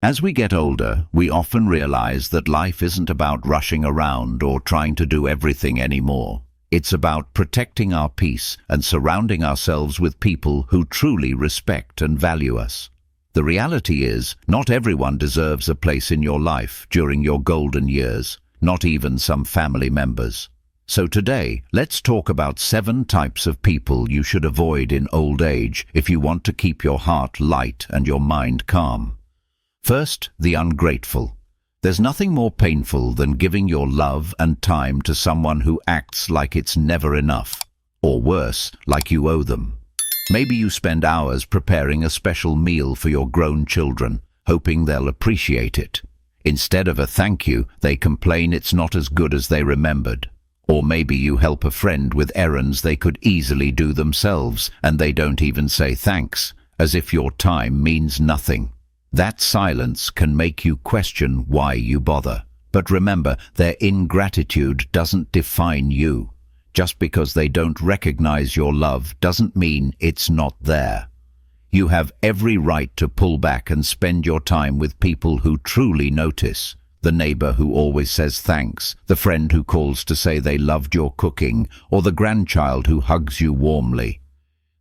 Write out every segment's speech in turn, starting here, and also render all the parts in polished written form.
As we get older, we often realize that life isn't about rushing around or trying to do everything anymore. It's about protecting our peace and surrounding ourselves with people who truly respect and value us. The reality is, not everyone deserves a place in your life during your golden years, not even some family members. So today, let's talk about 7 types of people you should avoid in old age if you want to keep your heart light and your mind calm. First, the ungrateful. There's nothing more painful than giving your love and time to someone who acts like it's never enough, or worse, like you owe them. Maybe you spend hours preparing a special meal for your grown children, hoping they'll appreciate it. Instead of a thank you, they complain it's not as good as they remembered. Or maybe you help a friend with errands they could easily do themselves, and they don't even say thanks, as if your time means nothing. That silence can make you question why you bother. But remember, their ingratitude doesn't define you. Just because they don't recognize your love doesn't mean it's not there. You have every right to pull back and spend your time with people who truly notice. The neighbor who always says thanks, the friend who calls to say they loved your cooking, or the grandchild who hugs you warmly.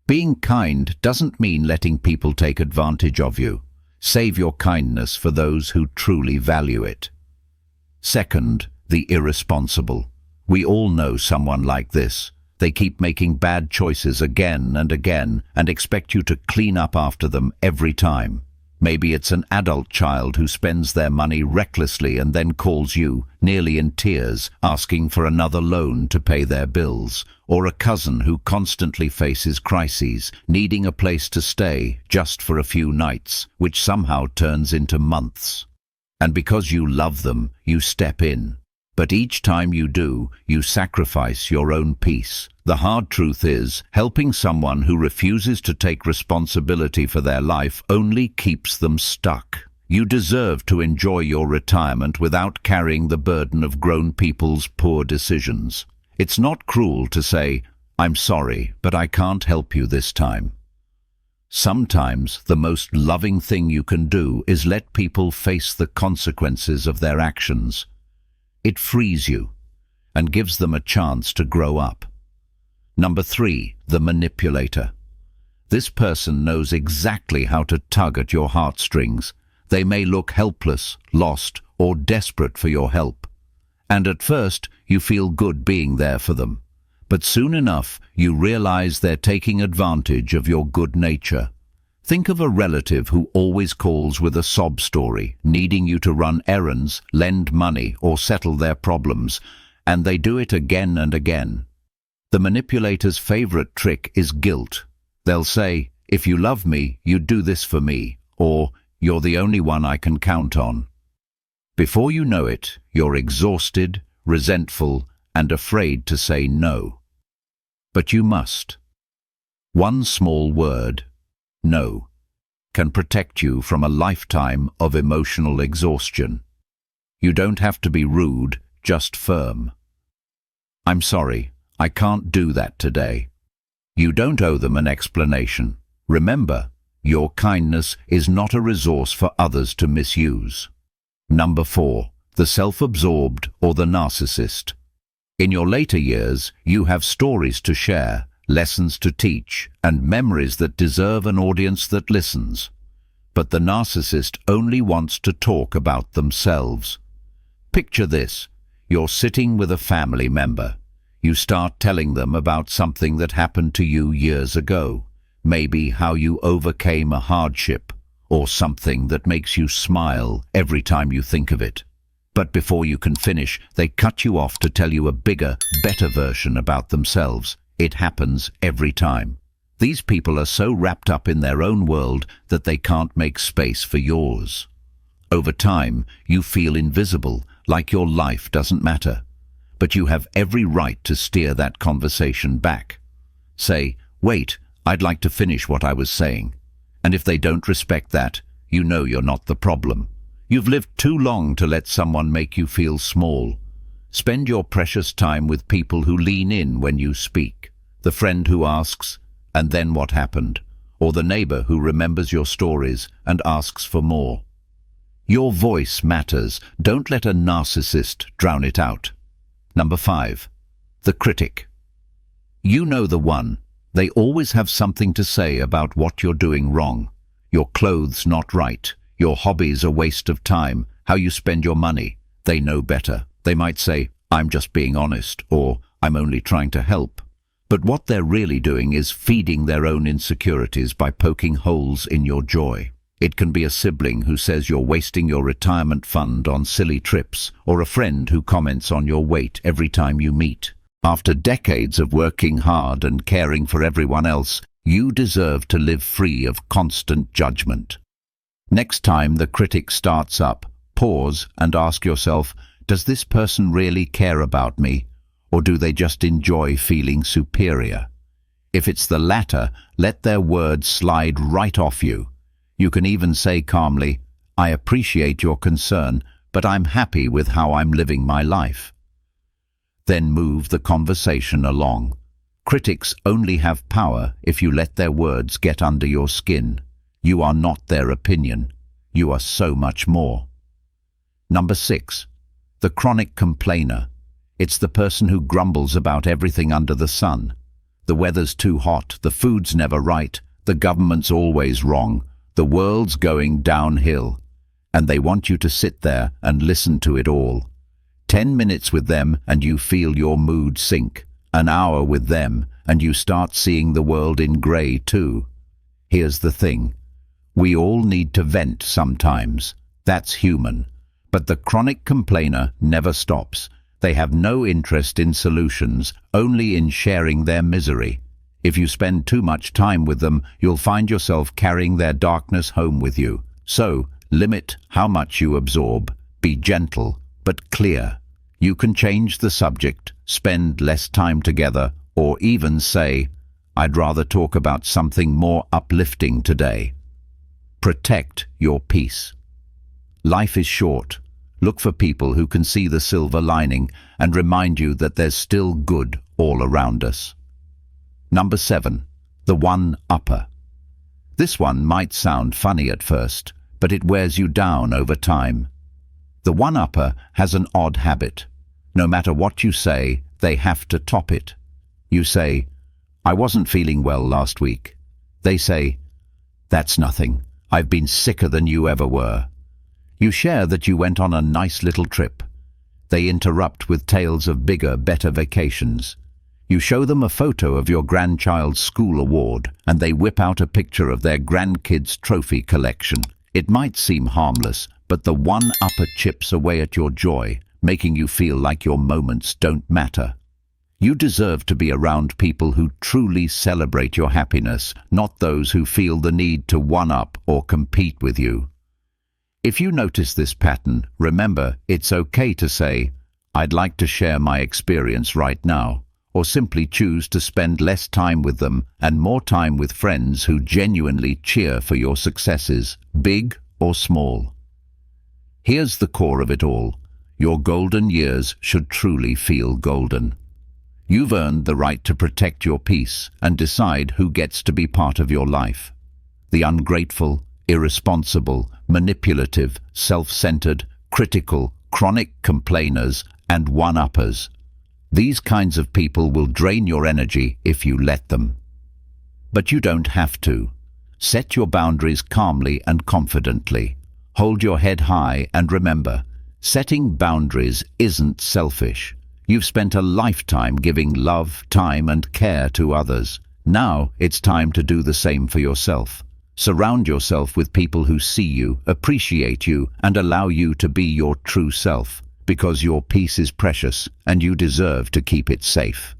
Being kind doesn't mean letting people take advantage of you. Save your kindness for those who truly value it. Second, the irresponsible. We all know someone like this. They keep making bad choices again and again and expect you to clean up after them every time. Maybe it's an adult child who spends their money recklessly and then calls you, nearly in tears, asking for another loan to pay their bills, or a cousin who constantly faces crises, needing a place to stay just for a few nights, which somehow turns into months. And because you love them, you step in. But each time you do, you sacrifice your own peace. The hard truth is, helping someone who refuses to take responsibility for their life only keeps them stuck. You deserve to enjoy your retirement without carrying the burden of grown people's poor decisions. It's not cruel to say, "I'm sorry, but I can't help you this time." Sometimes the most loving thing you can do is let people face the consequences of their actions. It frees you and gives them a chance to grow up. Number 3, the manipulator. This person knows exactly how to tug at your heartstrings. They may look helpless, lost, or desperate for your help. And at first, you feel good being there for them. But soon enough, you realize they're taking advantage of your good nature. Think of a relative who always calls with a sob story, needing you to run errands, lend money, or settle their problems, and they do it again and again. The manipulator's favorite trick is guilt. They'll say, "If you love me, you'd do this for me," or "You're the only one I can count on." Before you know it, you're exhausted, resentful, and afraid to say no. But you must. One small word, no, can protect you from a lifetime of emotional exhaustion. You don't have to be rude, just firm. "I'm sorry, I can't do that today." You don't owe them an explanation. Remember, your kindness is not a resource for others to misuse. Number 4, the self-absorbed or the narcissist. In your later years, you have stories to share, lessons to teach, and memories that deserve an audience that listens. But the narcissist only wants to talk about themselves. Picture this. You're sitting with a family member. You start telling them about something that happened to you years ago. Maybe how you overcame a hardship, or something that makes you smile every time you think of it. But before you can finish, they cut you off to tell you a bigger, better version about themselves. It happens every time. These people are so wrapped up in their own world that they can't make space for yours. Over time, you feel invisible, like your life doesn't matter. But you have every right to steer that conversation back. Say, "Wait, I'd like to finish what I was saying." And if they don't respect that, you know you're not the problem. You've lived too long to let someone make you feel small. Spend your precious time with people who lean in when you speak. The friend who asks, "And then what happened?" Or the neighbor who remembers your stories and asks for more. Your voice matters. Don't let a narcissist drown it out. Number 5. The critic. You know the one. They always have something to say about what you're doing wrong. Your clothes not right. Your hobbies a waste of time. How you spend your money. They know better. They might say, "I'm just being honest," or "I'm only trying to help." But what they're really doing is feeding their own insecurities by poking holes in your joy. It can be a sibling who says you're wasting your retirement fund on silly trips, or a friend who comments on your weight every time you meet. After decades of working hard and caring for everyone else, you deserve to live free of constant judgment. Next time the critic starts up, pause and ask yourself, does this person really care about me, or do they just enjoy feeling superior? If it's the latter, let their words slide right off you. You can even say calmly, "I appreciate your concern, but I'm happy with how I'm living my life." Then move the conversation along. Critics only have power if you let their words get under your skin. You are not their opinion. You are so much more. Number 6. The chronic complainer. It's the person who grumbles about everything under the sun. The weather's too hot, the food's never right, the government's always wrong, the world's going downhill. And they want you to sit there and listen to it all. 10 minutes with them and you feel your mood sink. An hour with them and you start seeing the world in grey too. Here's the thing. We all need to vent sometimes. That's human. But the chronic complainer never stops. They have no interest in solutions, only in sharing their misery. If you spend too much time with them, you'll find yourself carrying their darkness home with you. So, limit how much you absorb. Be gentle, but clear. You can change the subject, spend less time together, or even say, "I'd rather talk about something more uplifting today." Protect your peace. Life is short. Look for people who can see the silver lining and remind you that there's still good all around us. Number 7. The one-upper. This one might sound funny at first, but it wears you down over time. The one-upper has an odd habit. No matter what you say, they have to top it. You say, "I wasn't feeling well last week." They say, "That's nothing. I've been sicker than you ever were." You share that you went on a nice little trip. They interrupt with tales of bigger, better vacations. You show them a photo of your grandchild's school award, and they whip out a picture of their grandkid's trophy collection. It might seem harmless, but the one-upper chips away at your joy, making you feel like your moments don't matter. You deserve to be around people who truly celebrate your happiness, not those who feel the need to one-up or compete with you. If you notice this pattern, remember it's okay to say, "I'd like to share my experience right now," or simply choose to spend less time with them and more time with friends who genuinely cheer for your successes, big or small. Here's the core of it all. Your golden years should truly feel golden. You've earned the right to protect your peace and decide who gets to be part of your life. The ungrateful, irresponsible, manipulative, self-centered, critical, chronic complainers, and one-uppers. These kinds of people will drain your energy if you let them. But you don't have to. Set your boundaries calmly and confidently. Hold your head high and remember, setting boundaries isn't selfish. You've spent a lifetime giving love, time, and care to others. Now it's time to do the same for yourself. Surround yourself with people who see you, appreciate you, and allow you to be your true self, because your peace is precious and you deserve to keep it safe.